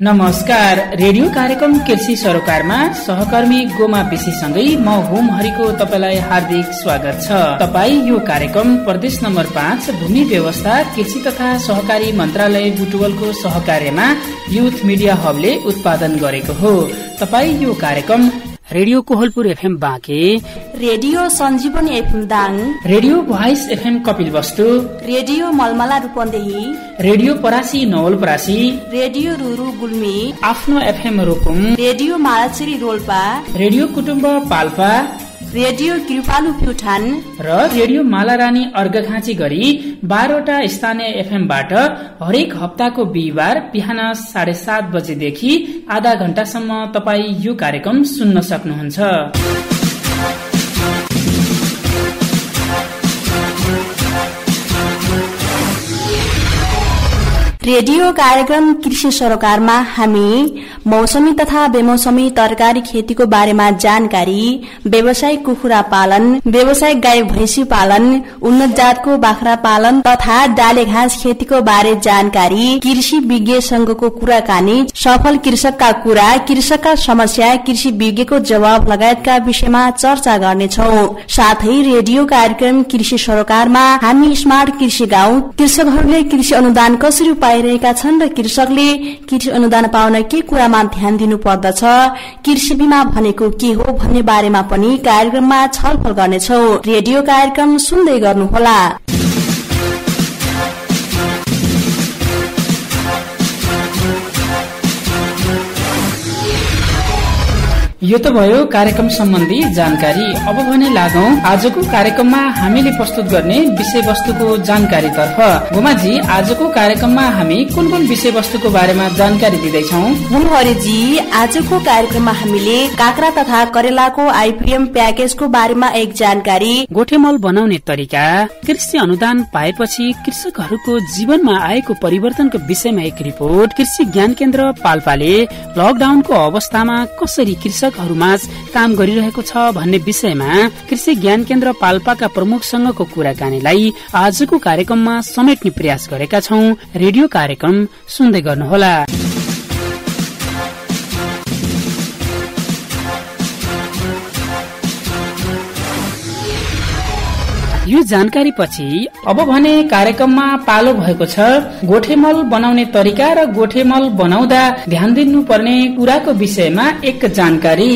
नमस्कार। रेडियो कार्यक्रम कृषि सरोकारमा सहकर्मी गोमा विशीसँगै म होम हरिको तपाईलाई हार्दिक स्वागत छ। तपाई यो कार्यक्रम प्रदेश नम्बर 5 भूमि व्यवस्था कृषि तथा सहकारी मन्त्रालय बुटवलको सहकार्यमा युथ मिडिया हबले उत्पादन गरेको हो। तपाई यो कार्यक्रम radio Kohalpur FM Banke, radio Sanjivani FM Dang, radio voice FM Kapilvastu, radio Malamala Rupandehi, radio Parasi Nawalparasi, radio Ruru Gulmi, आफ्नो FM Rukum, radio Malacheri Rolpa, radio Kutumb Palpa, radio कृपालु प्युठान र रेडियो मालारानी अर्घखाँची गरी 12वटा स्थानीय एफएमबाट हरेक हप्ताको बिहिबार बिहान 7:30 बजेदेखि आधा घण्टासम्म तपाई यो कार्यक्रम सुन्न सक्नुहुन्छ। रेडियो कार्यक्रम कृषि सरोकारमा हामी मौसमी तथा बेमौसमी तरकारी खेतीको बारेमा जानकारी, व्यावसायिक कुखुरा पालन, व्यावसायिक गाई भैंसी पालन, उन्नत जातको बाख्रा पालन तथा डाले घाँस खेतीको बारे जानकारी, कृषि विज्ञ संघको कुराकानी, सफल कृषकका कुरा, कृषकका समस्या, कृषि विज्ञको जवाब लगायतका विषयमा चर्चा गर्नेछौं। साथै रेडियो कार्यक्रम कृषि सरोकारमा हामी स्मार्ट कृषि गाउँ, कृषकहरूले कृषि अनुदान कसरी पाइरहेका छन् र कृषकले कृषि अनुदान पाउन के कुरामा ध्यान दिनु पर्दछ, कृषि बीमा भनेको के हो भन्ने बारेमा पनि कार्यक्रममा छलफल गर्नेछौं। रेडियो कार्यक्रम सुन्दै गर्नुहोला। यो त भयो कार्यक्रम सम्बन्धी जानकारी। अब भने लागौं आजको कार्यक्रममा हामीले प्रस्तुत गर्ने विषयवस्तुको जानकारीतर्फ। गोमाजी, आजको कार्यक्रममा हामी कुन कुन विषयवस्तुको बारेमा जानकारी दिँदैछौँ? हरिजी, आजको कार्यक्रममा हामीले काँक्रा तथा करेलाको आइपिएम प्याकेजको बारेमा एक जानकारी, गोठेमल बनाउने तरिका, कृषि अनुदान पाएपछि कृषकहरूको जीवनमा आएको परिवर्तनको विषयमा एक रिपोर्ट, कृषि ज्ञान केन्द्र पाल्पाले लकडाउनको अवस्थामा कसरी कृषकहरूमाझ काम गरिरहेको छ भन्ने विषयमा कृषि ज्ञान केन्द्र पाल्पाका प्रमुखसँगको कुराकानीलाई आजको कार्यक्रममा समेट्ने प्रयास गरेका छौं। रेडियो कार्यक्रम सुन्दै गर्नुहोला। यो जानकारी पछि अब भने कार्यक्रममा पालो भएको छ गोठेमल बनाउने तरिका र गोठेमल बनाउँदा ध्यान दिनुपर्ने कुराको विषयमा एक जानकारी।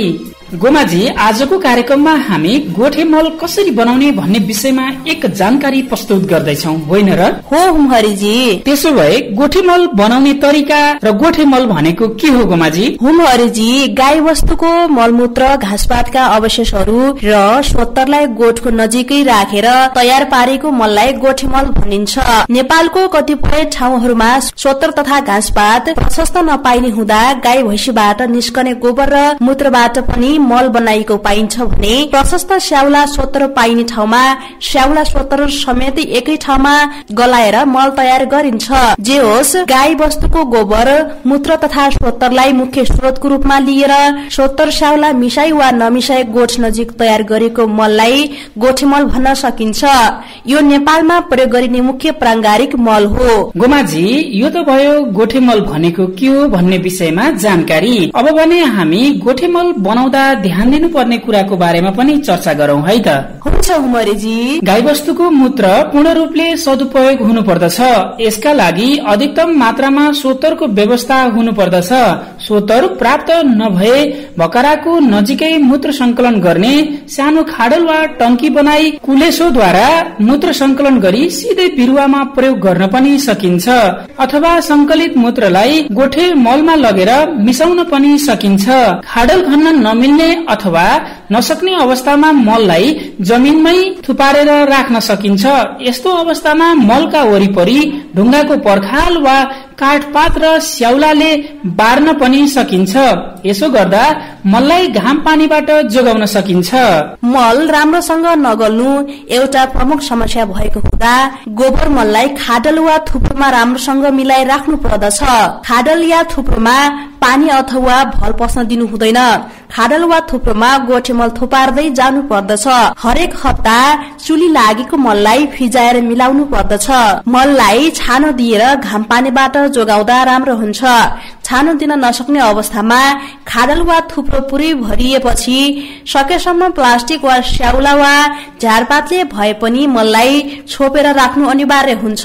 गोमाजी, आजको कार्यक्रममा हामी गोठेमल कसरी बनाउने भन्ने विषयमा एक जानकारी प्रस्तुत गर्दैछौ, होइन र? हो हरिजी। त्यसो भए गोठेमल बनाउने तरिका र गोठेमल भनेको के हो गोमाजी? हरिजी, गाई वस्तुको मलमूत्र, घाँसपातका अवशेषहरू र सोत्तरलाई गोठको नजिकै राखेर तयार पारेको मललाई गोठेमल भनिन्छ। नेपालको कतिपय ठाउँहरूमा सोत्तर तथा घाँसपात प्रशस्त नपाइने हुँदा गाई भैँसीबाट निस्कने गोबर र मूत्रबाट पनि मल बनाइएको पाइन्छ भने प्रशस्त स्याउला सोत्तर पाइने ठाउँमा स्याउला सोत्तर समेत एकै ठाउँमा गलाएर मल तयार गरिन्छ। जे होस्, गाई वस्तुको गोबर, मूत्र तथा सोत्तरलाई मुख्य स्रोतको रूपमा लिएर सोत्तर स्याउला मिसाई वा नमिसाई गोठ नजिक तयार गरेको मललाई गोठेमल भन्न सकिन्छ। यो नेपालमा प्रयोग गरिने मुख्य प्राङ्गारिक मल हो। गोमाजी, यो त भयो गोठेमल भनेको के हो भन्ने विषयमा जानकारी। अब भने हामी गोठेमल बनाउँदा ध्यान दिनुपर्ने कुराको बारेमा पनि चर्चा गरौं, है त? हुन्छ हुमरेजी। गाई वस्तुको मूत्र पूर्ण रूपले सदुपयोग हुनुपर्दछ। यसका लागि अधिकतम मात्रामा सोत्तरको व्यवस्था हुनुपर्दछ। सोत्तर प्राप्त नभए भकराको नजिकै मूत्र संकलन गर्ने सानो खाडल वा टंकी बनाई कुलेसोद्वारा मूत्र संकलन गरी सिधै बिरुवामा प्रयोग गर्न पनि सकिन्छ, अथवा संकलित मूत्रलाई गोठे मलमा लगेर मिसाउन पनि सकिन्छ। खाडल खन्न नमिल्ने अथवा नसक्ने अवस्थामा मललाई जमिनमै थुपारेर राख्न सकिन्छ। यस्तो अवस्थामा मलका वरिपरि ढुङ्गाको पर्खाल वा काठपात र स्याउलाले बार्न पनि सकिन्छ। यसो गर्दा मललाई घाम पानीबाट जोगाउन सकिन्छ। मल राम्रोसँग नगल्नु एउटा प्रमुख समस्या भएको हुँदा गोबर मललाई खाडल वा थुप्रोमा राम्रोसँग मिलाई राख्नु पर्दछ। खाडल या थुप्रोमा पानी अथवा भल पस्न दिनु हुँदैन। खाडल वा थुप्रोमा गोठेमल थुपार्दै जानु पर्दछ। हरेक हप्ता चुली लागेको मललाई फिजाएर मिलाउनु पर्दछ। मललाई छानो दिएर घाम पानीबाट जोगाउँदा राम्रो हुन्छ। छानो दिन नसक्ने अवस्थामा खाडल वा थुप्रो पुरै भरिएपछि सकेसम्म प्लास्टिक वा स्याउला वा झारपातले भए पनि मललाई छोपेर राख्नु अनिवार्य हुन्छ।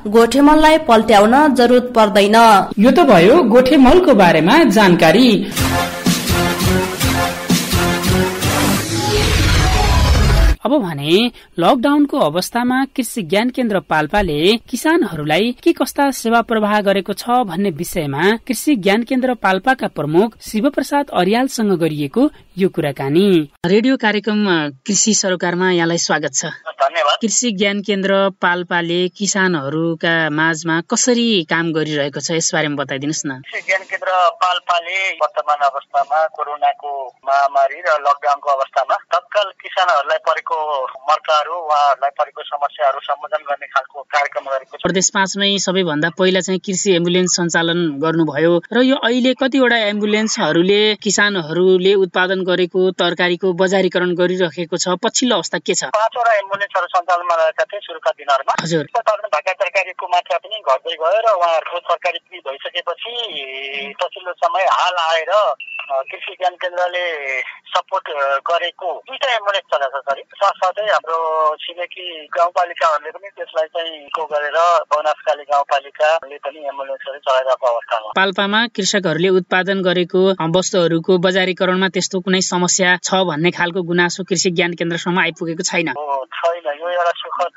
गोठे मललाई पल्ट्याउन जरुरत पर्दैन। यो त भयो गोठे मलको बारेमा जानकारी। अब भने लकडाउनको अवस्थामा कृषि ज्ञान केन्द्र पाल्पाले किसानहरूलाई के कस्ता सेवा प्रवाह गरेको छ भन्ने विषयमा कृषि ज्ञान केन्द्र पाल्पाका प्रमुख शिवप्रसाद अर्यालसँग गरिएको यो कुराकानी। रेडियो कार्यक्रम कृषि सरोकारमा यहाँलाई स्वागत छ। धन्यवाद। कृषि ज्ञान केन्द्र पाल्पाले किसानहरूका माझमा कसरी काम गरिरहेको छ यसबारेमा बताइदिनुहोस् न। कृषि ज्ञान केन्द्र पाल्पाले वर्तमान अवस्थामा कोरोनाको महामारी र लकडाउनको अवस्थामा तत्काल किसानहरूलाई परेको मर्काहरू उहाँहरूलाई परेको समस्याहरू सम्बोधन गर्ने खालको कार्यक्रम गरेको छ। प्रदेश 5 मै सबैभन्दा पहिला चाहिँ कृषि एम्बुलेन्स सञ्चालन गर्नुभयो र यो अहिले कतिवटा एम्बुलेन्सहरूले किसानहरूले उत्पादन गरेको तरकारीको बजारीकरण गरिरहेको छ, पछिल्लो अवस्था के छ? 5 वटा एम्बुलेन्सहरू सञ्चालनमा रहेका थिए सुरुका दिनहरूमा। हजुर, उत्पादन भएका तरकारीको मात्रा पनि घट्दै गयो र उहाँहरूको तरकारी बिक्री भइसकेपछि पछिल्लो समय हाल आएर कृषि ज्ञान केन्द्रले सपोर्ट गरेको 2टा एम्बुलेन्स चलाएको छ। साथसाथै हाम्रो छिमेकी गाउँपालिकाहरूले पनि त्यसलाई चाहिँ गरेर बनसकाली गाउँपालिकाले पनि एम्बुलेन्सहरू चलाइरहेको अवस्थामा पाल्पामा कृषकहरूले उत्पादन गरेको वस्तुहरूको बजारीकरणमा त्यस्तो कुनै समस्या छ भन्ने खालको गुनासो कृषि ज्ञान केन्द्रसम्म आइपुगेको छैन। छैन, यो एउटा सुखद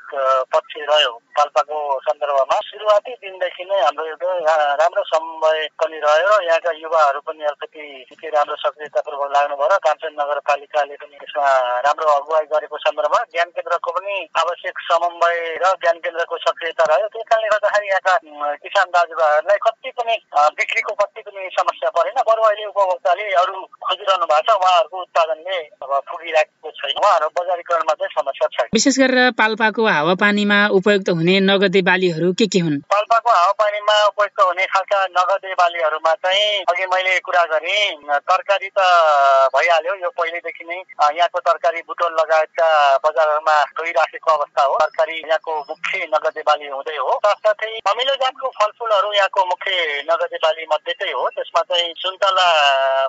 पक्ष रह्यो पाल्पाको सन्दर्भमा। सुरुवाती दिनदेखि नै हाम्रो एउटा राम्रो समन्वय पनि रह्यो र यहाँका युवाहरू पनि अलिकति निकै राम्रो सक्रियतापूर्वक लाग्नुभयो र कान्छन नगरपालिकाले पनि यसमा राम्रो अगुवाई गरेको सन्दर्भमा ज्ञान केन्द्रको पनि आवश्यक समन्वय र ज्ञान केन्द्रको सक्रियता रह्यो। त्यस कारणले गर्दाखेरि यहाँका किसान दाजुभाइहरूलाई कति पनि बिक्रीको कति पनि समस्या परेन। बरु अहिले उपभोक्ताले अरू खोजिरहनु भएको छ, उहाँहरूको उत्पादनले अब पुगिरहेको छैन, उहाँहरू बजारीकरणमा चाहिँ समस्या छैन। विशेष गरेर पाल्पाको हावापानीमा उपयुक्त हुने नगदे बालीहरू के हुन्? पाल्पाको हावापानीमा उपयुक्त हुने खालका नगदे बालीहरूमा चाहिँ अघि मैले कुरा गरेँ, तरकारी त भइहाल्यो, यो पहिलेदेखि नै यहाँको तरकारी बुटोल लगायतका बजारहरूमा गइराखेको अवस्था हो। तरकारी यहाँको मुख्य नगदे बाली हुँदै हो। साथसाथै अमिलो जातको फलफुलहरू यहाँको मुख्य नगदे बाली मध्येकै हो। त्यसमा चाहिँ सुन्तला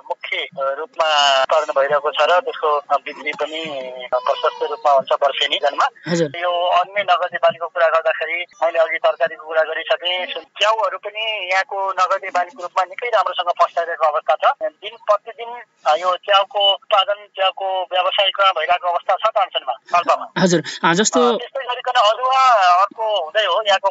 मुख्य रूपमा उत्पादन भइरहेको छ र त्यसको बिक्री पनि प्रशस्त रूपमा हुन्छ वर्षे सिजनमा। यो अन्य नगदे बालीको कुरा गर्दाखेरि मैले अघि तरकारीको कुरा गरिसकेँ। च्याउहरू पनि यहाँको नगदे बालीको रूपमा निकै राम्रोसँग फस्टाइरहेको अवस्था छ। दिन प्रतिदिन यो च्याउको उत्पादन, च्याउको व्यावसायिकरण भइरहेको अवस्था छ तानसेनमा, पाल्पामा। हजुर, जस्तो त्यस्तै गरिकन अदुवा अर्को हुँदै हो। यहाँको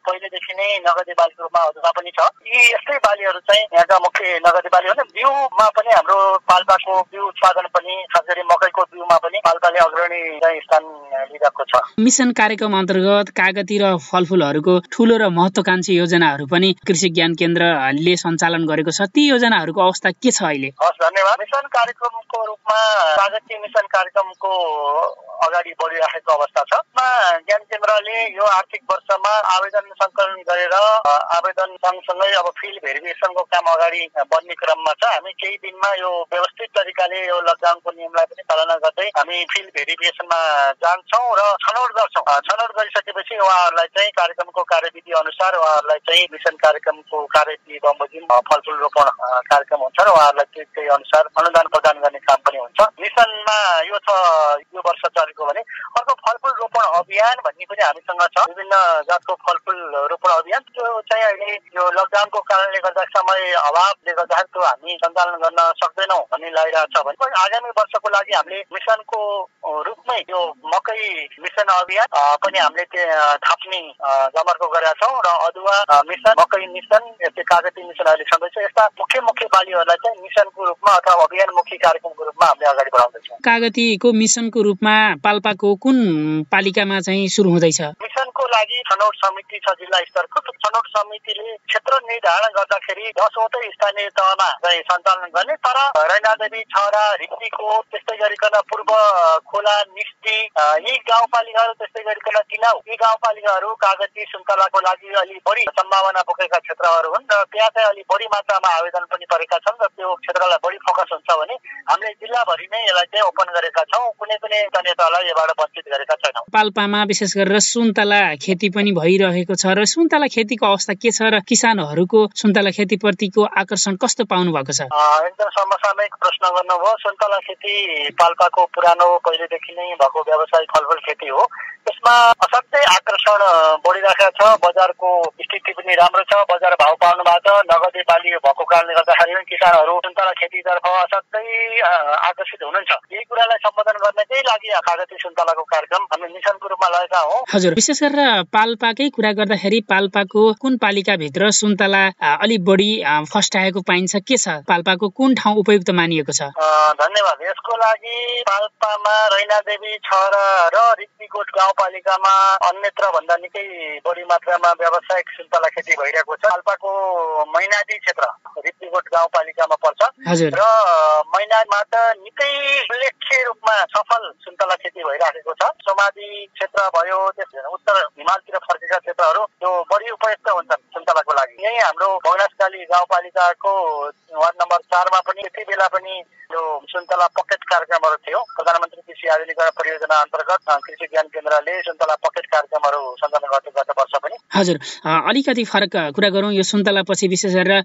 पहिलेदेखि नै नगदे बालीको रूपमा अदुवा पनि छ। यी यस्तै बालीहरू चाहिँ यहाँका मुख्य नगदे बाली हो। बिउमा पनि हाम्रो पाल्पाको बिउ उत्पादन पनि, खास गरी मकैको बिउमा पनि पाल्पाले अग्रणी स्थान लिइरहेको छ। मिसन कार्यक्रम अन्तर्गत कागती र फलफुलहरूको ठूलो र महत्वाकांक्षी योजनाहरू पनि कृषि ज्ञान केन्द्रले सञ्चालन गरेको छ। ती योजनाहरूको अवस्था के छ अहिले? हस्, धन्यवाद। मिसन कार्यक्रमको रूपमा कागती मिसन कार्यक्रमको अगाडि बढिरहेको अवस्था छ। ज्ञान केन्द्रले यो आर्थिक वर्षमा आवेदन सङ्कलन गरेर आवेदन सँगसँगै अब फिल्ड भेरिफिकेसनको काम अगाडि बढ्ने क्रममा छ। हामी केही दिनमा यो व्यवस्थित तरिकाले यो लकडाउनको नियमलाई पनि पालना गर्दै हामी फिल्ड भेरिफिकेसनमा जान्छौँ र छनौट गर्छौँ। छनौट गरिसकेपछि उहाँहरूलाई चाहिँ कार्यक्रमको कार्यविधि अनुसार उहाँहरूलाई चाहिँ मिसन कार्यक्रमको कार्यविधि बमोजिम फलफुल रोपण कार्यक्रम हुन्छ र उहाँहरूलाई त्यही अनुसार अनुदान प्रदान गर्ने काम पनि हुन्छ। मिसनमा यो छ यो वर्ष चलेको भने। अर्को फलफुल रोपण अभियान भन्ने पनि हामीसँग छ। विभिन्न जातको फलफुल रोपण अभियान, त्यो चाहिँ अहिले यो लकडाउनको कारणले गर्दा समय अभावले गर्दाखेरि त्यो हामी सञ्चालन गर्न सक्दैनौँ भन्ने लागिरहेको छ भने आगामी वर्षको लागि हामीले मिसनको रूपमै यो मकै मिसन अभियान पनि हामीले थाप्ने जमर्को गरेका छौँ र अदुवा मिसन, मकै मिसन, यस्तै कागती मिसन अहिले छँदैछ। यस्ता मुख्य बालीहरूलाई चाहिँ मिसनको रूपमा अथवा अभियानमुखी कार्यक्रमको रूपमा हामीले अगाडि बढाउँदैछौँ। कागतीको मिसनको रूपमा पाल्पाको कुन पालिकामा चाहिँ सुरु हुँदैछ? मिसनको लागि छनौट समिति छ जिल्ला स्तरको। छनौट समितिले क्षेत्र निर्धारण गर्दाखेरि 10वटै स्थानीय तहमा चाहिँ सञ्चालन गर्ने। तर रैनादेवी, छहरा, रिक्तीको, त्यस्तै गरिकन पूर्व खोला, निस्ती यी गाउँपालिकाहरू, त्यस्तै गरिकन तिनाउ यी गाउँपालिकाहरू कागती सुन्तलाको लागि अलि बढी सम्भावना बोकेका क्षेत्रहरू हुन् र त्यहाँ चाहिँ अलि बढी मात्रामा आवेदन पनि परेका छन् र त्यो क्षेत्रलाई बढी फोकस हुन्छ भने हामीले जिल्लाभरि नै यसलाई चाहिँ ओपन गरेका छौँ। कुनै पनि स्थानीय तहलाई यसबाट वञ्चित गरेका छैनौँ। पाल्पामा विशेष गरेर सुन्तला खेती पनि भइरहेको छ र सुन्तला खेतीको अवस्था के छ र किसानहरूको सुन्तला खेतीप्रतिको आकर्षण कस्तो पाउनु भएको छ? एकदम समसामयिक प्रश्न गर्नुभयो। सुन्तला खेती पाल्पाको पुरानो पहिलेदेखि नै भएको व्यवसाय फलफुल खेती हो। यसमा असाध्यै आकर्षण बढिरहेको छ। बजारको स्थिति पनि राम्रो छ। बजार भाव पाउनु भएको छ। नगदे बाली भएको कारणले गर्दाखेरि किसानहरू सुन्तला खेतीतर्फ असाध्यै आकर्षित हुनुहुन्छ। यही कुरालाई सम्बोधन गर्नकै लागि कागती सुन्तलाको कार्यक्रम हामी मिसनको रूपमा लगेका हौं। हजुर, विशेष गरेर पाल्पाकै कुरा गर्दाखेरि पाल्पाको कुन पालिकाभित्र सुन्तला अलिक बढी फस्टाएको पाइन्छ? के छ पाल्पाको कुन ठाउँ उपयुक्त मानिएको छ? धन्यवाद। यसको लागि पाल्पामा रैनादेवी छहरा र रिप्तीकोट गाउँपालिकामा अन्यत्र भन्दा निकै बढी मात्रामा व्यावसायिक सुन्तला खेती भइरहेको छ। पाल्पाको मैनादी क्षेत्र रिप्तीकोट गाउँपालिकामा पर्छ र मैनादमा त निकै उल्लेख्य रूपमा सफल सुन्तला खेती भइराखेको छ। सोमादी क्षेत्र भयो, उत्तर हिमालतिर फर्केका क्षेत्रहरू जो बढी उपयुक्त हुन्छन् सुन्तलाको लागि। यही हाम्रो भगनासकाली गाउँपालिकाको वार्ड नम्बर 4 मा पनि यति बेला पनि यो सुन्तला पकेट कार्यक्रमहरू थियो। प्रधानमन्त्री कृषि आधुनिकीकरण परियोजना अन्तर्गत कृषि ज्ञान केन्द्रले सुन्तला पकेट कार्यक्रमहरू सञ्चालन गर्दै गत वर्ष पनि। हजुर, अलिकति फरक कुरा गरौँ। यो सुन्तला पछि विशेष गरेर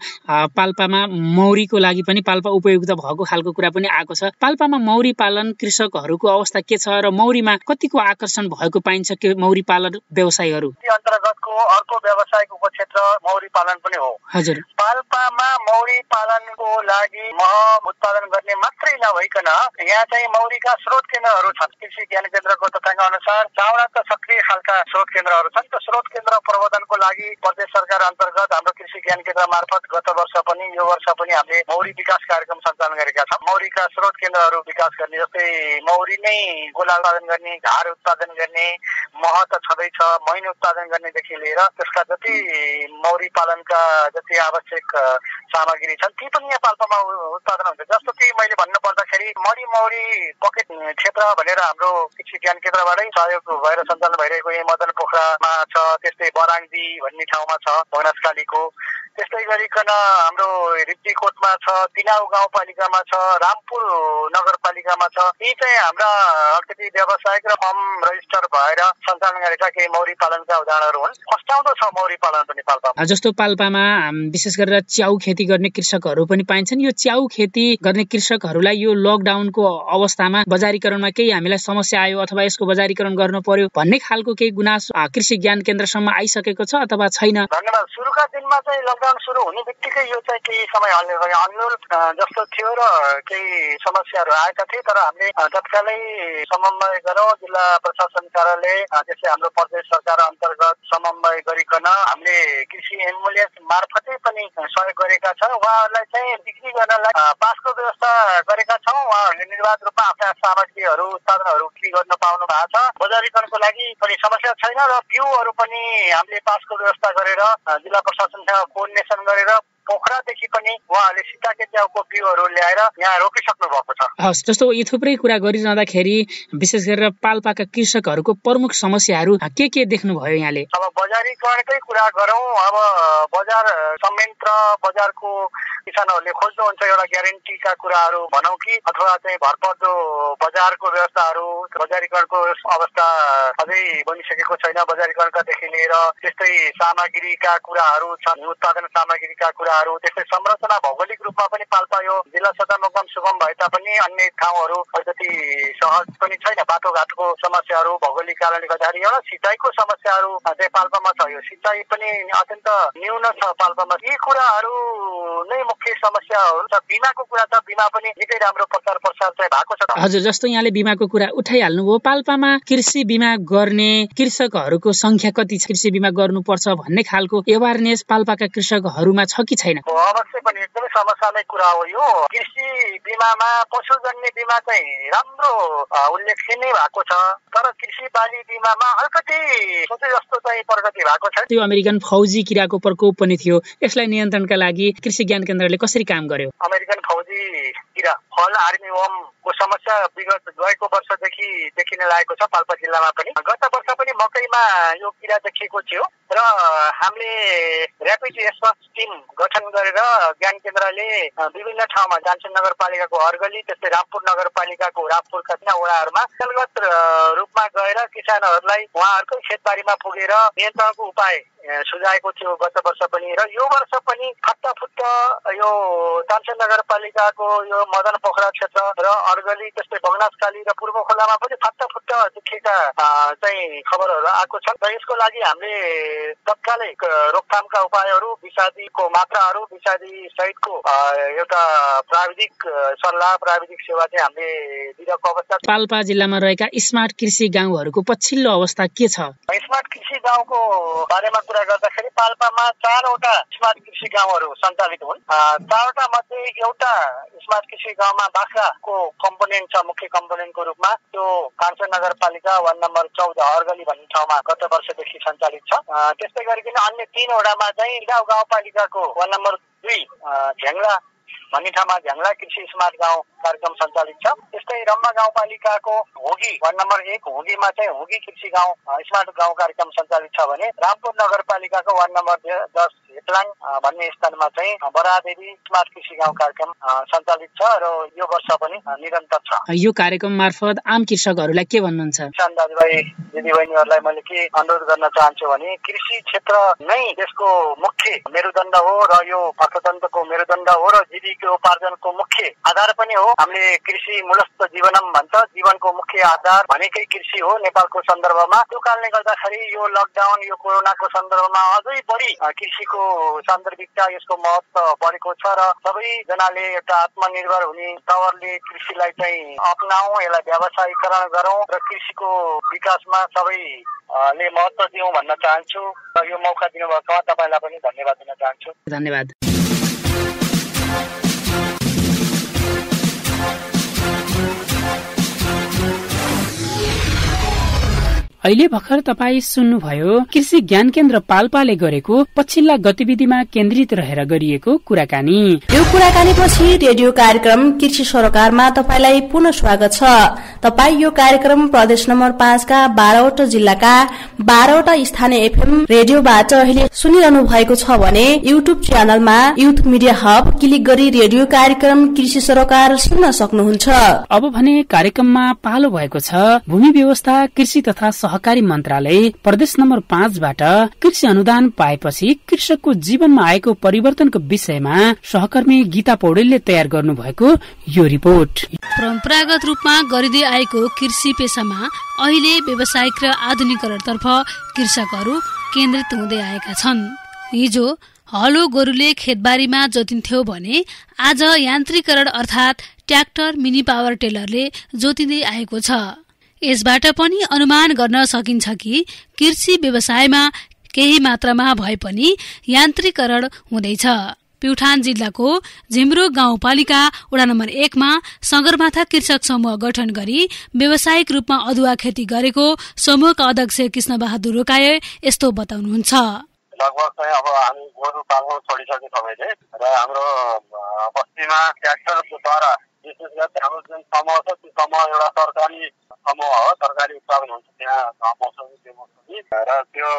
पाल्पामा मौरीको लागि पनि पाल्पा उपयुक्त भएको खालको कुरा पनि आएको छ। पाल्पामा मौरी पालन कृषकहरूको अवस्था के छ र मौरीमा कतिको आकर्षण भएको पाइन्छ के मौरी पालन व्यवसायहरू? अन्तर्गतको अर्को व्यावसायिक उपक्षेत्र मौरी पालन पनि हो। हजुर, पाल्पामा मौरी पालनको लागि मह उत्पादन गर्ने मात्रै नभइकन यहाँ चाहिँ मौरीका स्रोत केन्द्रहरू छन्। कृषि ज्ञान केन्द्रको तथ्याङ्क अनुसार 4 सक्रिय खालका स्रोत केन्द्रहरू छन्। त्यो स्रोत केन्द्र प्रबन्धनको लागि प्रदेश सरकार अन्तर्गत हाम्रो कृषि ज्ञान केन्द्र मार्फत गत वर्ष पनि यो वर्ष पनि हामीले मौरी विकास कार्यक्रम सञ्चालन गरेका छौँ। मौरीका स्रोत केन्द्रहरू विकास गर्ने, जस्तै मौरी नै गोला उत्पादन गर्ने, घार उत्पादन गर्ने, मह त छँदैछ, मैन उत्पादन गर्नेदेखि लिएर त्यसका जति मौरी पालनका जति आवश्यक सामग्री छन् ती पनि यहाँ पाल्पामा उत्पादन हुन्छ। जस्तो कि मैले भन्नु पर्दाखेरि मौरी पकेट क्षेत्र भनेर हाम्रो कृषि ज्ञान केन्द्रबाटै सहयोग भएर सञ्चालन भइरहेको यही मदन पोखरामा छ, त्यस्तै बराङदी भन्ने ठाउँमा छ भगनासकालीको, त्यस्तै गरिकन हाम्रो रिप्तीकोटमा छ, तिनाउ गाउँपालिकामा छ, रामपुर नगरपालिकामा छ। यी चाहिँ हाम्रा अलिकति व्यावसायिक र फर्म रजिस्टर भएर सञ्चालन गरेका केही मौरी पालनका उदाहरणहरू हुन्। फस्टाउँदो छ मौरी पालन पनि पाल्पामा। जस्तो पाल्पामा विशेष गरेर च्याउ खेती गर्ने कृषकहरू पनि पाइन्छन्। यो च्याउ खेती गर्ने कृषकहरूलाई यो लकडाउनको अवस्थामा बजारीकरणमा केही हामीलाई समस्या आयो अथवा यसको बजारीकरण गर्नु पर्यो भन्ने खालको केही गुनासो कृषि ज्ञान केन्द्रसम्म आइसकेको छ अथवा छैन? धन्यवाद। सुरुका दिनमा चाहिँ लकडाउन सुरु हुने बित्तिकै यो चाहिँ केही समय अन्यल जस्तो थियो र केही समस्याहरू आएका थिए, तर हामीले तत्कालै समन्वय गरौँ जिल्ला प्रशासन कार्यालय त्यसै हाम्रो प्रदेश सरकार अन्तर्गत समन्वय गरिकन हामीले कृषि एम्बुलेन्स मार्फतै पनि सहयोग गरेका छौँ। उहाँहरूलाई चाहिँ बिक्री गर्नलाई पासको व्यवस्था गरेका छौँ। उहाँहरूले निर्वाध रूपमा आफ्ना सामग्रीहरू उत्पादनहरू बिक्री गर्न पाउनु भएको छ। बजारीकरणको लागि पनि समस्या छैन र बिउहरू पनि हामीले पासको व्यवस्था गरेर जिल्ला प्रशासनसँग कोअर्डिनेसन गरेर पोखरादेखि पनि उहाँहरूले सीताके च्याउको बिउहरू ल्याएर यहाँ रोकिसक्नु भएको छ। हस्, जस्तो यी थुप्रै कुरा गरिरहँदाखेरि विशेष गरेर पाल्पाका कृषकहरूको प्रमुख समस्याहरू के देख्नुभयो यहाँले? अब बजारीकरणकै कुरा गरौँ। अब बजार संयन्त्र बजारको किसानहरूले खोज्नुहुन्छ एउटा ग्यारेन्टीका कुराहरू भनौँ कि अथवा चाहिँ भरपर्दो बजारको व्यवस्थाहरू। बजारीकरणको अवस्था अझै बनिसकेको छैन। बजारीकरणकादेखि लिएर त्यस्तै सामग्रीका कुराहरू छन्, उत्पादन सामग्रीका कुराहरू, त्यस्तै संरचना भौगोलिक रूपमा पनि पाल्पा यो जिल्ला सदरमुकाम सुगम भए तापनि अन्य ठाउँहरू जति सहज पनि छैन। बाटोघाटको समस्याहरू भौगोलिक कारणले गर्दाखेरि एउटा सिँचाइको समस्याहरू चाहिँ पाल्पामा छ। यो सिँचाइ पनि अत्यन्त न्यून छ पाल्पामा। यी कुराहरू नै मुख्य समस्याहरू छ। बिमाको कुरा छ, बिमा पनि निकै राम्रो प्रचार प्रसार चाहिँ भएको छ। हजुर, जस्तो यहाँले बिमाको कुरा उठाइहाल्नुभयो, पाल्पामा कृषि बिमा गर्ने कृषकहरूको संख्या कति छ? कृषि बिमा गर्नुपर्छ भन्ने खालको एवारनेस पाल्पाका कृषकहरूमा छ कि छैन? अवश्य पनि एकदमै समसामयिक कुरा हो यो। कृषि बिमामा पशुजन्य बिमा चाहिँ राम्रो उल्लेखनीय भएको छ, तर कृषि बाली बिमामा अलिकति सोचे जस्तो चाहिँ प्रगति भएको छ। त्यो अमेरिकन फौजी किराको प्रकोप पनि थियो। यसलाई नियन्त्रणका लागि कृषि ज्ञान केन्द्रले कसरी काम गर्यो? अमेरिकन फौजी किरा फल आर्मीवर्मको समस्या विगत गएको वर्षदेखि देखिन लागेको छ पाल्पा जिल्लामा पनि। गत वर्ष पनि मकैमा यो किरा देखिएको थियो र हामीले र्यापिड रेस्पोन्स टिम गठन गरेर ज्ञान केन्द्रले विभिन्न ठाउँमा जान्सन नगरपालिकाको अर्गली त्यस्तै रामपुर नगरपालिकाको रामपुरका वडाहरूमा दलगत रूपमा गएर किसानहरूलाई उहाँहरूकै खेतबारीमा पुगेर नियन्त्रणको उपाय सुझाएको थियो गत वर्ष पनि र यो वर्ष पनि फट्टाफुट्ट यो तानसेन नगरपालिकाको यो मदन पोखरा क्षेत्र र अर्गली त्यस्तै बगनासकाली र पूर्व खोलामा पनि फट्टाफुट्ट देखिएका चाहिँ खबरहरू आएको छन् र यसको लागि हामीले तत्कालै रोकथामका उपायहरू विषादीको मात्राहरू विषादी सहितको एउटा प्राविधिक सल्लाह प्राविधिक सेवा चाहिँ हामीले दिएको अवस्था। पाल्पा जिल्लामा रहेका स्मार्ट कृषि गाउँहरूको पछिल्लो अवस्था के छ? स्मार्ट कृषि गाउँको बारेमा कुरा गर्दाखेरि पाल्पामा 4वटा स्मार्ट कृषि गाउँहरू सञ्चालित हुन्। 4वटा मध्ये एउटा स्मार्ट कृषि गाउँमा बाख्राको कम्पोनेन्ट छ मुख्य कम्पोनेन्टको रूपमा। त्यो कान्छा नगरपालिका वार्ड नम्बर 14 अर्गली भन्ने ठाउँमा गत वर्षदेखि सञ्चालित छ। त्यस्तै गरिकन अन्य 3 वडामा चाहिँ गाउँपालिकाको वार्ड नम्बर 2 झ्याङ्ला भन्ने ठाउँमा झ्याङ्ला कृषि स्मार्ट गाउँ कार्यक्रम सञ्चालित छ। त्यस्तै रम्बा गाउँपालिकाको होगी वार्ड नम्बर 1 होगीमा चाहिँ होगी कृषि गाउँ स्मार्ट गाउँ कार्यक्रम सञ्चालित छ भने रामपुर नगरपालिकाको वार्ड नम्बर 10 हेटलाङ भन्ने स्थानमा चाहिँ बरादेवी स्मार्ट कृषि गाउँ कार्यक्रम सञ्चालित छ र यो वर्ष पनि निरन्तर छ। यो कार्यक्रम मार्फत आम कृषकहरूलाई के भन्नुहुन्छ? किसान दाजुभाइ दिदीबहिनीहरूलाई मैले के अनुरोध गर्न चाहन्छु भने कृषि क्षेत्र नै देशको मुख्य मेरुदण्ड हो र यो अर्थतन्त्रको मेरुदण्ड हो र जीविकोपार्जनको मुख्य आधार पनि हो। हामीले कृषि मूलस्थ जीवनम भन्छ, जीवनको मुख्य आधार भनेकै कृषि हो नेपालको सन्दर्भमा। त्यो कारणले गर्दाखेरि यो लकडाउन यो कोरोनाको सन्दर्भमा अझै बढी कृषिको सान्दर्भिकता यसको महत्त्व बढेको छ र सबैजनाले एउटा आत्मनिर्भर हुने तवरले कृषिलाई चाहिँ अपनाऊ, यसलाई व्यावसायीकरण गरौँ र कृषिको विकासमा सबैले महत्त्व दिउँ भन्न चाहन्छु र यो मौका दिनुभएकोमा तपाईँलाई पनि धन्यवाद दिन चाहन्छु। धन्यवाद। अहिले भर्खर तपाईँ सुन्नुभयो कृषि ज्ञान केन्द्र पाल्पाले गरेको पछिल्ला गतिविधिमा केन्द्रित रहेर गरिएको कुराकानी। यो कुराकानीपछि रेडियो कार्यक्रम कृषि सरोकारमा तपाईलाई पुनः स्वागत छ। तपाईँ यो कार्यक्रम प्रदेश नम्बर 5 का 12वटा जिल्लाका 12वटा स्थानीय एफएम रेडियोबाट अहिले सुनिरहनु भएको छ भने युट्युब च्यानलमा युथ मिडिया हब क्लिक गरी रेडियो कार्यक्रम कृषि सरोकार सुन्न सक्नुहुन्छ। अब भने कार्यक्रममा पालो भएको छ भूमि व्यवस्था कृषि तथा सहकारी मन्त्रालय प्रदेश नम्बर 5 बाट कृषि अनुदान पाएपछि कृषकको जीवनमा आएको परिवर्तनको विषयमा सहकर्मी गीता पौडेलले तयार गर्नु भएको यो रिपोर्ट। परम्परागत रूपमा गरिँदै आएको कृषि पेशामा अहिले व्यावसायिक र आधुनिकीकरणतर्फ कृषकहरू केन्द्रित हुँदै आएका छन्। हिजो हलो गोरुले खेतबारीमा जोतिन्थ्यो भने आज यान्त्रिकरण अर्थात ट्र्याक्टर मिनी पावर टेलरले जोतिँदै आएको छ। यसबाट पनि अनुमान गर्न सकिन्छ कि कृषि व्यवसायमा केही मात्रामा भए पनि यान्त्रिकरण हुँदैछ। प्युठान जिल्लाको झिम्रो गाउँपालिका वडा नम्बर 1 मा सगरमाथा कृषक समूह गठन गरी व्यावसायिक रूपमा अदुवा खेती गरेको समूहका अध्यक्ष कृष्ण बहादुर रोकाए यस्तो बताउनुहुन्छ। लगभग चाहिँ अब हामी गोरु पाल्न छोडिसके सबैले र हाम्रो बस्तीमा ट्र्याक्टरद्वारा विशेष गरी हाम्रो जुन समूह छ त्यो समूह एउटा सरकारी समूह हो, सरकारी उत्पादन हुन्छ त्यहाँ मौसमी र त्यो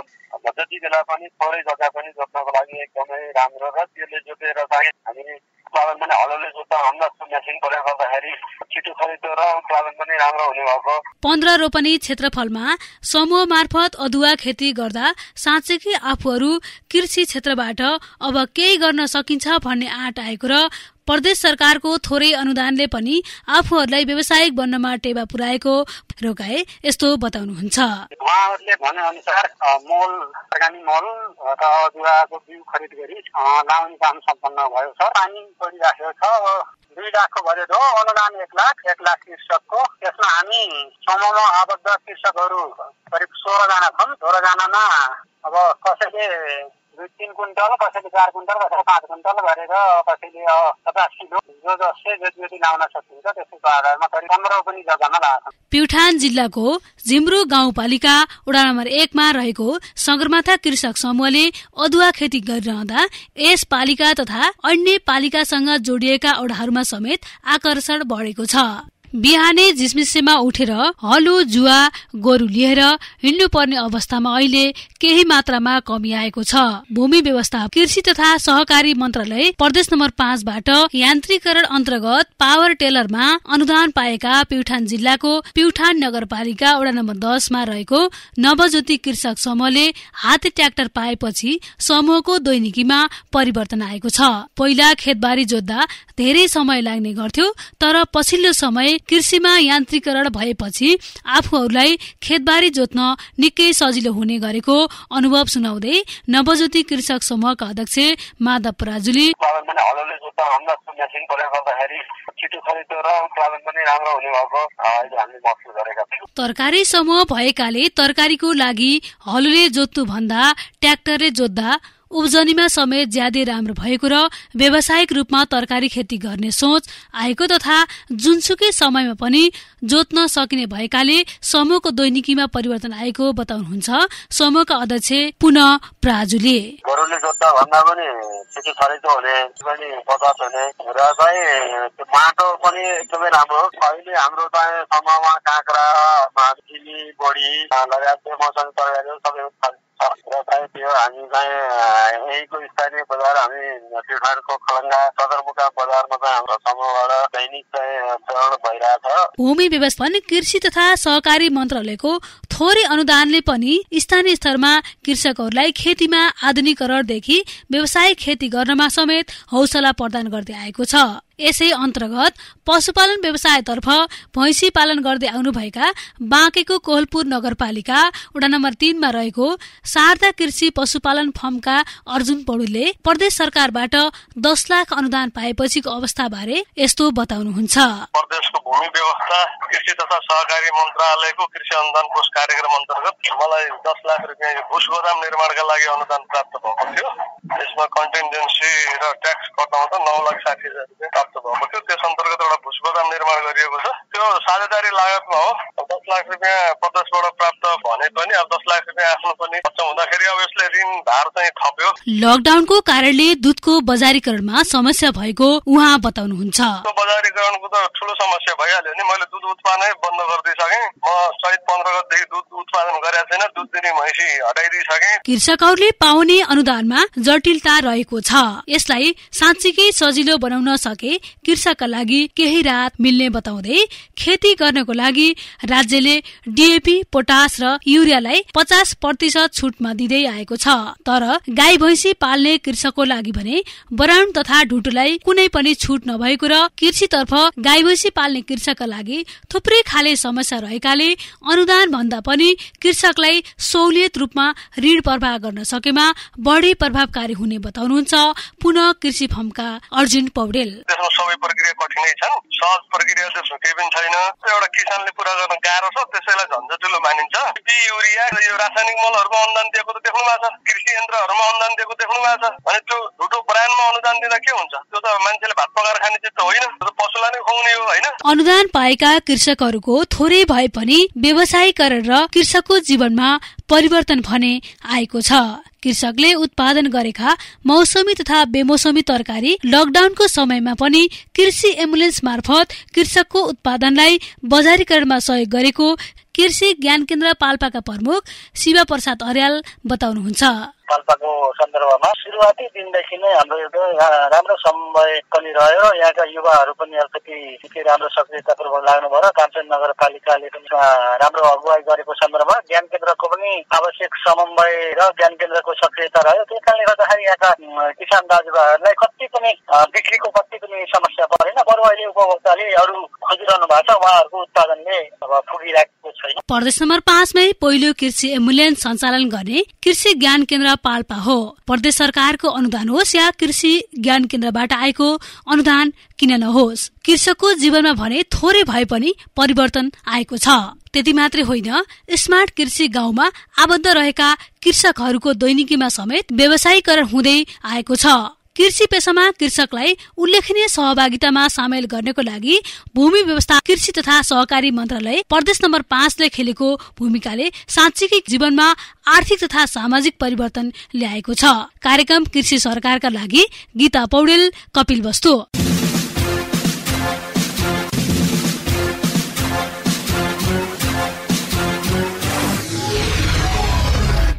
जति बेला पनि थोरै जग्गा पनि जोत्नको लागि एकदमै राम्रो र त्यसले जोतेर चाहिँ हामी उत्पादन पनि हलोले जोत्दा भन्दा मेसिन प्रयोग गर्दाखेरि छिटो खरिदो र उत्पादन पनि राम्रो हुने भएको। 15 रोपनी क्षेत्रफलमा समूह मार्फत अदुवा खेती गर्दा साँच्चै आफूहरू कृषि क्षेत्रबाट अब केही गर्न सकिन्छ भन्ने आँट आएको र प्रदेश सरकारको थोरै अनुदानले पनि आफूहरूलाई व्यावसायिक बन्नमा टेवा पुर्याएको रोकाए यस्तो बताउनुहुन्छ। उहाँहरूले भने अनुसार मोल अर्गानिक मोल र अदुवाको बिउ खरिद गरी लाउने काम सम्पन्न भयो छ। पानी परिराखेको छ। 2 लाखको बजेट हो, अनुदान 1 लाख कृषकको। यसमा हामी समूहमा आबद्ध कृषकहरू करिब 16 जना छन्। 16 जनामा अब कसैले 3 कुइन्टल, कसैले 4 कुइन्टल, कसैले 5 कुइन्टल गरेर कसैले 50 किलो जो जसले जति लाउन सकिन्छ त्यसको आधारमा करिब 15 पनि जग्गामा लाग्छ। प्युठान जिल्लाको जिम्रू गाउँपालिका वडा नम्बर 1 मा रहेको सगरमाथा कृषक समूहले अदुवा खेती गरिरहँदा यस पालिका तथा अन्य पालिकासँग जोडिएका वडाहरूमा समेत आकर्षण बढेको छ। बिहानै झिसमिसेमा उठेर हलो जुवा गोरु लिएर हिँड्नु पर्ने अवस्थामा अहिले केही मात्रामा कमी आएको छ। भूमि व्यवस्था कृषि तथा सहकारी मन्त्रालय प्रदेश नम्बर 5 बाट यान्त्रिकरण अन्तर्गत पावर टेलरमा अनुदान पाएका प्युठान जिल्लाको प्युठान नगरपालिका वडा नम्बर 10 मा रहेको नवज्योति कृषक समूहले हाते ट्र्याक्टर पाएपछि समूहको दैनिकीमा परिवर्तन आएको छ। पहिला खेतबारी जोत्दा धेरै समय लाग्ने गर्थ्यो, तर पछिल्लो समय कृषिमा यान्त्रिकरण भएपछि आफूहरूलाई खेतबारी जोत्न निकै सजिलो हुने गरेको अनुभव सुनाउँदै नवज्योति कृषक समूहका अध्यक्ष माधव पराजुली तरकारी समूह भएकाले तरकारीको लागि हलोले जोत्नु भन्दा ट्र्याक्टरले जोत्दा उब्जनीमा समेत ज्यादै राम्रो भएको र व्यावसायिक रूपमा तरकारी खेती गर्ने सोच आएको तथा जुनसुकै समयमा पनि जोत्न सकिने भएकाले समूहको दैनिकीमा परिवर्तन आएको बताउनुहुन्छ समूहका अध्यक्ष पुनः प्राजुले। गोरुले जोत्दा भन्दा पनि खेती खरिदो हुने पनि बचत हुने र चाहिँ माटो पनि एकदमै राम्रो। अहिले हाम्रो चाहिँ समूहमा काँक्रा, सिमी, बोडी लगायत मौसमी तरकारीहरू सबै र चाहिँ त्यो हामी चाहिँ यहीँको स्थानीय बजार हामी प्युठानको खलङ्गा सदरमुकाम बजारमा चाहिँ हाम्रो समूहबाट दैनिक चाहिँ वितरण भइरहेछ। भूमि व्यवस्थापन कृषि तथा सहकारी मन्त्रालयको थोरै अनुदानले पनि स्थानीय स्तरमा कृषकहरूलाई खेतीमा आधुनिकीकरणदेखि व्यावसायिक खेती गर्नमा समेत हौसला प्रदान गर्दै आएको छ। यसै अन्तर्गत पशुपालन व्यवसायतर्फ भैँसी पालन गर्दै आउनुभएका बाँकेको कोहलपुर नगरपालिका वडा नम्बर 3 मा रहेको शारदा कृषि पशुपालन फर्मका अर्जुन पौडेलले प्रदेश सरकारबाट 10 लाख अनुदान पाएपछिको अवस्था बारे यस्तो बताउनुहुन्छ। प्रदेशको भूमि व्यवस्था कृषि तथा सहकारी मन्त्रालयको कृषि अनुदान कोष कार्यक्रम अन्तर्गत मलाई 10 लाख रुपियाँ भुस गोदाम निर्माणका लागि अनुदान प्राप्त भएको थियो। यसमा कन्टिन्जेन्सी र ट्याक्स कटाउँदा 9,60,000 रुपियाँ प्राप्त भएको थियो। त्यस अन्तर्गत एउटा भुस गोदाम निर्माण गरिएको छ। त्यो साझेदारी लागतमा हो। 10 लाख रुपियाँ प्रदेशबाट प्राप्त भने पनि अब 10 लाख रुपियाँ आफ्नो पनि खर्च हुँदाखेरि अब यसले ऋण धार चाहिँ थप्यो। लकडाउनको कारणले दुधको बजारीकरणमा समस्या भएको उहाँ बताउनुहुन्छ। बजारीकरणको त ठुलो समस्या भइहाल्यो नि। मैले दुध उत्पादनै बन्द गरिदिइसकेँ। म चैत 15 गतेदेखि दुध उत्पादन गरेको छैन। दुध दिने भैँसी हटाइदिइसकेँ। कृषकहरूले पाउने अनुदानमा जटिलता रहेको छ। यसलाई साँच्चीकै सजिलो बनाउन सके कृषकका लागि केही राहत मिल्ने बताउँदै खेती गर्नको लागि राज्यले डीएपी, पोटास र युरियालाई 50% छुटमा दिँदै आएको छ। तर गाई भैँसी पाल्ने कृषकको लागि भने बराउन तथा ढुटुलाई कुनै पनि छुट नभएको र कृषितर्फ गाई भैँसी पाल्ने कृषकका लागि थुप्रै खाले समस्या रहेकाले अनुदान भन्दा पनि कृषकलाई सहुलियत रूपमा ऋण प्रवाह गर्न सकेमा बढी प्रभावकारी हुने बताउनुहुन्छ पुनः कृषि फर्मका अर्जुन पौडेल। त्यसमा सबै प्रक्रिया कठिनै छन्। सहज प्रक्रिया त्यसमा केही पनि छैन। एउटा किसानले पुरा गर्न गाह्रो छ, त्यसैलाई झन्झटिलो मानिन्छ। युरिया र यो रासायनिक मलहरुमा अनुदान दिएको त देख्नु भएको छ, कृषि यन्त्रहरुमा अनुदान दिएको देख्नु भएको छ। अनि त्यो ढुटो ब्रान्डमा अनुदान दिँदा के हुन्छ? त्यो त मान्छेले भात पकाएर खाने चिज त होइन, त्यो पशुलाई नै खुवाउने हो हैन। अनुदान पाएका कृषकहरूको थोरै भए पनि व्यवसायीकरण र कृषकको जीवनमा परिवर्तन भने आएको छ। कृषकले उत्पादन गरेका मौसमी तथा बेमौसमी तरकारी लकडाउनको समयमा पनि कृषि एम्बुलेन्स मार्फत कृषकको उत्पादनलाई बजारीकरणमा सहयोग गरेको कृषि ज्ञान केन्द्र पाल्पाका प्रमुख शिव प्रसाद अर्याल बताउनुहुन्छ। पाल्पाको सन्दर्भमा सुरुवाती दिनदेखि नै हाम्रो एउटा राम्रो समन्वय पनि रह्यो। यहाँका युवाहरू पनि अलिकति राम्रो सक्रियतापूर्वक लाग्नुभयो र कामचेन नगरपालिकाले पनि राम्रो अगुवाई गरेको सन्दर्भमा ज्ञान केन्द्रको पनि आवश्यक समन्वय र ज्ञान केन्द्रको सक्रियता रह्यो। त्यस कारणले गर्दाखेरि यहाँका किसान दाजुभाइहरूलाई कति पनि बिक्रीको कति पनि समस्या परेन। बरु अहिले उपभोक्ताले अरू खोजिरहनु भएको छ, उहाँहरूको उत्पादनले अब पुगिरहेको छैन। प्रदेश नम्बर 5 मै पहिलो कृषि एम्बुलेन्स सञ्चालन गर्ने कृषि ज्ञान केन्द्र पाल्पा हो। प्रदेश सरकारको अनुदान होस् या कृषि ज्ञान केन्द्रबाट आएको अनुदान किन नहोस्, कृषकको जीवनमा भने थोरै भए पनि परिवर्तन आएको छ। त्यति मात्रै होइन, स्मार्ट कृषि गाउँमा आबद्ध रहेका कृषकहरूको दैनिकीमा समेत व्यवसायीकरण हुँदै आएको छ। कृषि पेशामा कृषकलाई उल्लेखनीय सहभागितामा सामेल गर्नको लागि भूमि व्यवस्था कृषि तथा सहकारी मन्त्रालय प्रदेश नम्बर 5 ले खेलेको भूमिकाले साँच्चीकै जीवनमा आर्थिक तथा सामाजिक परिवर्तन ल्याएको छ। कार्यक्रम कृषि सरकारका लागि गीता पौडेल, कपिल वस्तु।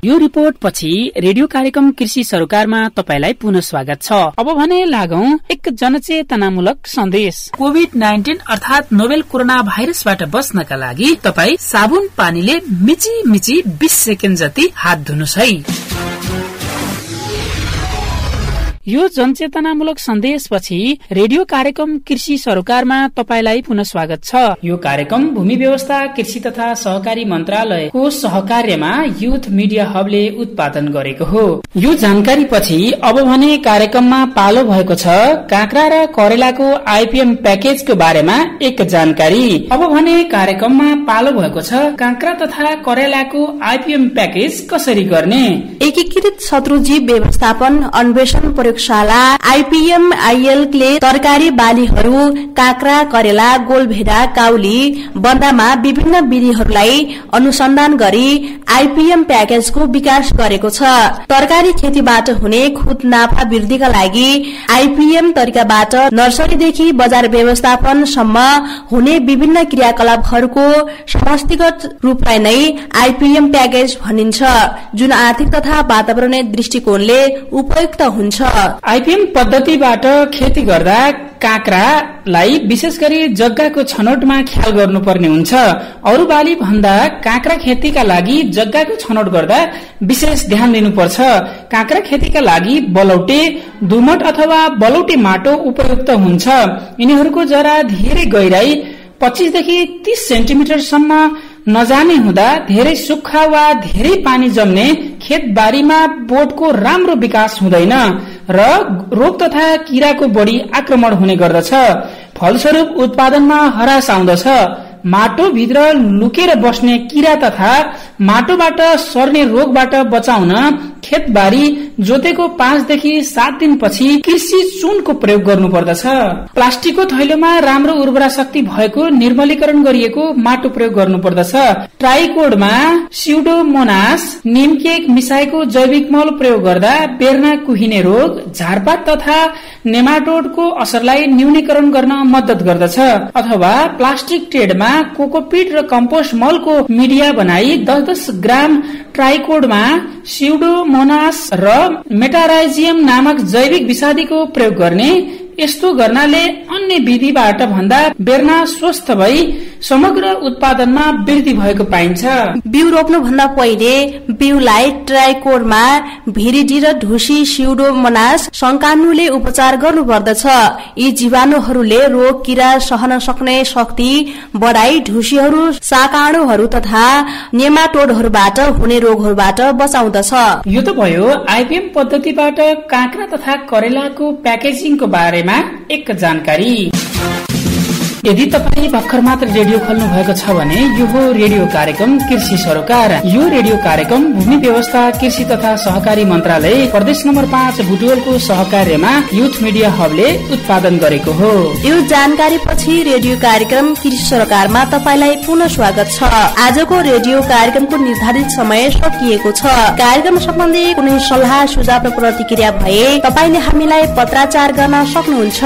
यो रिपोर्ट पछि रेडियो कार्यक्रम कृषि सरोकारमा तपाईलाई पुनः स्वागत छ। अब भने लागौं एक जनचेतनामूलक सन्देश। कोभिड-19 अर्थात नोभेल कोरोना भाइरसबाट बच्नका लागि तपाई साबुन पानीले मिची 20 सेकेन्ड जति हात धुनुस् है। यो जनचेतनामूलक सन्देशपछि रेडियो कार्यक्रम कृषि सरोकारमा तपाईलाई पुनः स्वागत छ। यो कार्यक्रम भूमि व्यवस्था कृषि तथा सहकारी मन्त्रालयको सहकार्यमा युथ मिडिया हबले उत्पादन गरेको हो। यो जानकारी पछि अब भने कार्यक्रममा पालो भएको छ काँक्रा र करेलाको आइपीएम प्याकेजको बारेमा एक जानकारी। अब भने कार्यक्रममा पालो भएको छ काँक्रा तथा करेलाको आइपीएम प्याकेज कसरी गर्ने। एकीकृत शत्रुजीव व्यवस्थापन अन्वेषण प्रयोगशाला आइपीएमआईएल ले तरकारी बालीहरू काँक्रा, करेला, गोलभेडा, काउली, बन्दामा विभिन्न विधिहरूलाई अनुसन्धान गरी आइपीएम प्याकेजको विकास गरेको छ। तरकारी खेतीबाट हुने खुद नाफा वृद्धिका लागि आइपीएम तरिकाबाट नर्सरीदेखि बजार व्यवस्थापनसम्म हुने विभिन्न क्रियाकलापहरूको समष्टिगत रूपलाई नै आइपीएम प्याकेज भनिन्छ, जुन आर्थिक तथा वातावरणीय दृष्टिकोणले उपयुक्त हुन्छ। आइपीएम पद्धतिबाट खेती गर्दा काँक्रालाई विशेष गरी जग्गाको छनौटमा ख्याल गर्नुपर्ने हुन्छ। अरू बाली भन्दा काँक्रा खेतीका लागि जग्गाको छनौट गर्दा विशेष ध्यान दिनुपर्छ। काँक्रा खेतीका लागि बलौटे, दुमट अथवा बलौटे माटो उपयुक्त हुन्छ। यिनीहरूको जरा धेरै गहिराई 25 देखि 30 सेन्टिमिटरसम्म नजाने हुँदा धेरै सुक्खा वा धेरै पानी जम्ने खेतबारीमा बोटको राम्रो विकास हुँदैन र रोग तथा किराको बढी आक्रमण हुने गर्दछ। फलस्वरूप उत्पादनमा हरास आउँदछ। माटो भित्र लुकेर बस्ने किरा तथा माटोबाट सर्ने रोगबाट बचाउन खेतबारी जोतेको 5 देखि 7 दिनपछि कृषि चुनको प्रयोग गर्नुपर्दछ। प्लास्टिकको थैलोमा राम्रो उर्वरा शक्ति भएको निर्मलीकरण गरिएको माटो प्रयोग गर्नुपर्दछ। ट्राइकोडमा स्युडोमोनास निमकेक मिसाएको जैविक मल प्रयोग गर्दा बेर्ना कुहिने रोग, झारपात तथा नेमाटोडको असरलाई न्यूनीकरण गर्न मद्दत गर्दछ। अथवा प्लास्टिक ट्रेडमा कोकोपिट र कम्पोस्ट मलको मिडिया बनाई 10-10 ग्राम ट्राइकोडमा स्युडोमोनास र मेटाराइजियम नामक जैविक विषादीको प्रयोग गर्ने। यस्तो गर्नाले अन्य विधिबाट भन्दा बेर्ना स्वस्थ भई समग्र उत्पादनमा वृद्धि भएको पाइन्छ। बिउ रोप्नु भन्दा पहिले बिउलाई ट्राइकोडमा भिरिडी र ढुसी स्युडोमोनास संकानुले उपचार गर्नुपर्दछ। यी जीवाणुहरूले रोग किरा सहन सक्ने शक्ति बढाई ढुसीहरू, शाकाणुहरू तथा नेमाटोडहरूबाट हुने रोगहरूबाट बचाउँदछ। यो त भयो आइपीएम पद्धतिबाट काँक्रा तथा करेलाको प्याकेजिङको बारेमा एक जानकारी। यदि तपाईँ भर्खर मात्र रेडियो खोल्नु भएको छ भने यो हो रेडियो कार्यक्रम कृषि सरोकार। यो रेडियो कार्यक्रम भूमि व्यवस्था कृषि तथा सहकारी मन्त्रालय प्रदेश नम्बर 5 बुटवलको सहकार्यमा युथ मिडिया हबले उत्पादन गरेको हो। यो जानकारी पछि रेडियो कार्यक्रम कृषि सरोकारमा तपाईलाई पुनः स्वागत छ। आजको रेडियो कार्यक्रमको निर्धारित समय सकिएको छ। कार्यक्रम सम्बन्धी कुनै सल्लाह सुझाव र प्रतिक्रिया भए तपाईले हामीलाई पत्राचार गर्न सक्नुहुन्छ,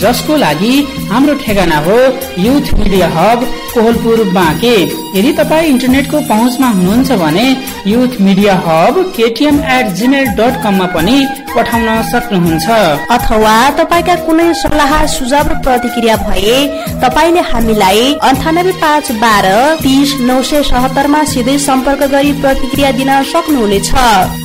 जसको लागि हाम्रो ठेगाना हो youth media hub, Kohalpur, Banke. यदि तपाईँ इन्टरनेटको पहुँचमा हुनुहुन्छ भने युथ मिडिया हब KTM@gmail.com मा पनि पठाउन सक्नुहुन्छ। अथवा तपाईका कुनै सल्लाह सुझाव र प्रतिक्रिया भए तपाईले हामीलाई 985112 30977 मा सिधै सम्पर्क गरी प्रतिक्रिया दिन सक्नुहुनेछ।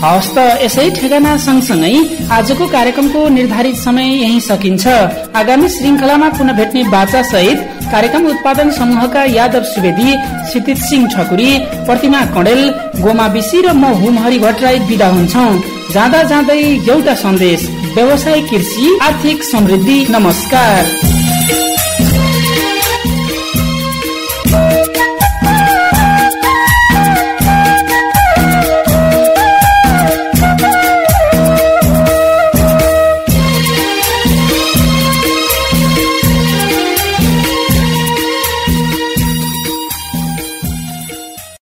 हवस् त, यसै ठेगाना सँगसँगै आजको कार्यक्रमको निर्धारित समय यही सकिन्छ। आगामी श्रृंखलामा पुनः भेट्ने बाचा सहित कार्यक्रम उत्पादन समूहका यादव सुवेदी, क्षितिज सिंह ठकुरी, प्रतिमा कणेल, गोमा बिसी र म हुमहरि भट्टराई बिदा हुन्छौं। जाँदा जाँदै एउटा सन्देश, व्यवसाय कृषि आर्थिक समृद्धि। नमस्कार।